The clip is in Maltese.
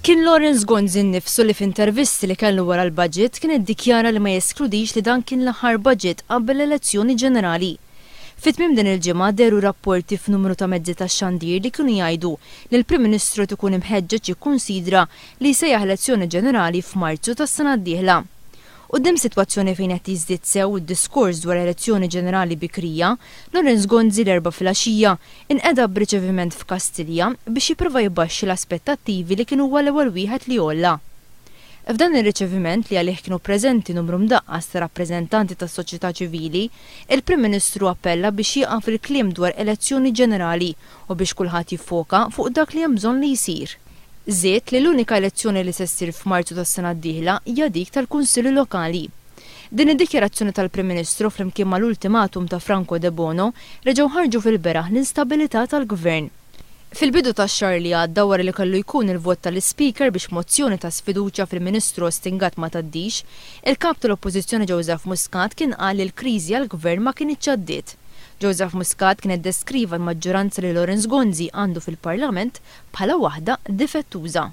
Kien Lawrence Gonzi nnifsu li f'intervisti li kellu wara l-budget kien iddikjara li ma jeskludix li dan kien l-aħħar budget qabel l-elezzjoni ġenerali. Fit-tmiem din il-ġimgħa deru rapporti f'numru ta' mezzi tax-xandir li kienu jgħidu li l-Prim Ministru tkun imħeġġeġ jikkunsidra li jsejjaħ elezzjoni ġenerali f'Marzu tas-sena d-dieħla. Quddiem sitwazzjoni fejn qed jiżdied sew id-diskors dwar elezzjoni ġenerali bikrija, Lawrence Gonzi l-erba' filgħaxija inqeda b'riċeviment f'Kastilja biex jipprova jibbaxxi l-aspettattivi li kienu huwa l-ewwel wieħed li jolla. F'dan ir-riċeviment li għalih kienu preżenti numru mdaqqas ta' rappreżentanti tas-soċjetà ċivili, il-Prim Ministru appella biex jieqaf il-kliem dwar elezzjoni ġenerali u biex kulħadd jiffoka fuq dak li hemm bżonn li jsir. Żied li l-unika elezzjoni li se ssir f'Marzu tas-sena d-dieħla hija dik tal-Kunsilli Lokali. Din id-dikjarazzjoni tal-Prim Ministru flimkien mal-ultimatum ta' Franco De Bono reġgħu ħarġu fil-beraħ l-instabilità tal-Gvern. Fil-bidu tax-xahar li għadda wara li kellu jkun il-vot tal-Speaker biex mozzjoni ta' sfiduċja fil-Ministru Stingat ma tgħaddix, il-kap tal-Oppożizzjoni Joseph Muscat kien qal li l-kriżi għall-Gvern ma kienitx għaddiet. Joseph Muscat kien iddeskriva l-maġġoranza li Lawrence Gonzi għandu fil-Parlament bħala waħda difettuża.